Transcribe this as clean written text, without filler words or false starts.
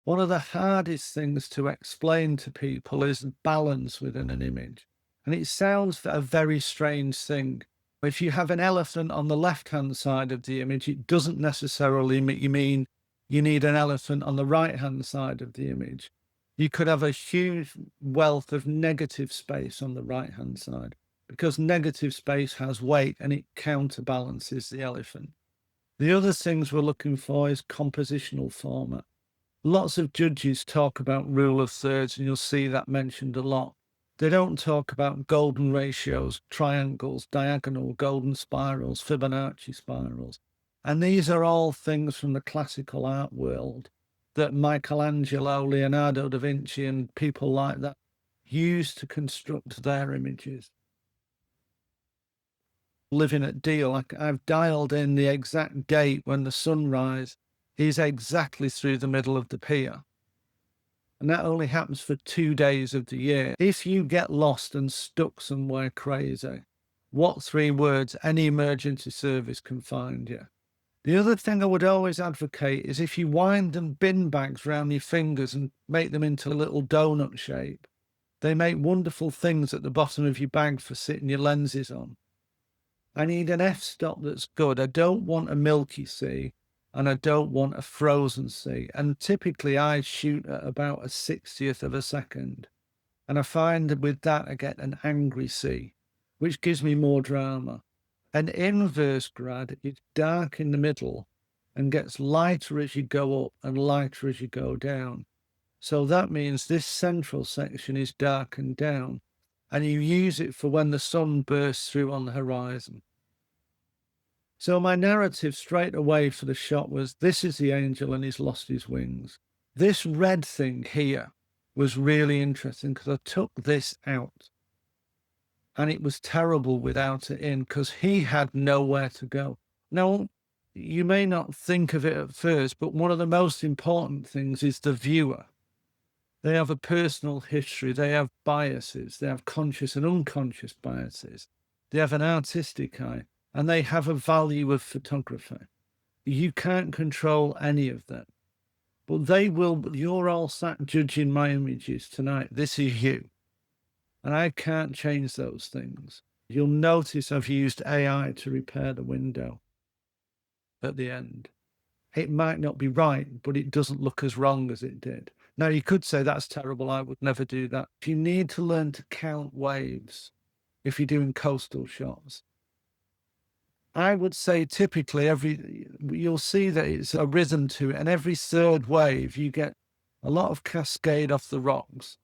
One of the hardest things to explain to people is balance within an image. And it sounds a very strange thing. If you have an elephant on the left-hand side of the image, it doesn't necessarily mean you need an elephant on the right-hand side of the image. You could have a huge wealth of negative space on the right-hand side because negative space has weight and it counterbalances the elephant. The other things we're looking for is compositional format. Lots of judges talk about rule of thirds, and you'll see that mentioned a lot. They don't talk about golden ratios, triangles, diagonal, golden spirals, Fibonacci spirals. And these are all things from the classical art world that Michelangelo, Leonardo da Vinci, and people like that used to construct their images. Living at Deal, I've dialed in the exact date when the sunrise is exactly through the middle of the pier. And that only happens for 2 days of the year. If you get lost and stuck somewhere crazy, what 3 words any emergency service can find you? The other thing I would always advocate is if you wind them bin bags around your fingers and make them into a little donut shape, they make wonderful things at the bottom of your bag for sitting your lenses on. I need an f-stop that's good. I don't want a milky sea and I don't want a frozen sea. And typically I shoot at about a 60th of a second. And I find that with that, I get an angry sea, which gives me more drama. An inverse grad is dark in the middle and gets lighter as you go up and lighter as you go down. So that means this central section is darkened down and you use it for when the sun bursts through on the horizon. So my narrative straight away for the shot was, this is the angel and he's lost his wings. This red thing here was really interesting because I took this out and it was terrible without it in because he had nowhere to go. Now, you may not think of it at first, but one of the most important things is the viewer. They have a personal history. They have biases. They have conscious and unconscious biases. They have an artistic eye. And they have a value of photography. You can't control any of that. But they will, you're all sat judging my images tonight. This is you. And I can't change those things. You'll notice I've used AI to repair the window at the end. It might not be right, but it doesn't look as wrong as it did. Now, you could say that's terrible. I would never do that. You need to learn to count waves if you're doing coastal shots. I would say typically you'll see that it's a rhythm to it, and every third wave you get a lot of cascade off the rocks.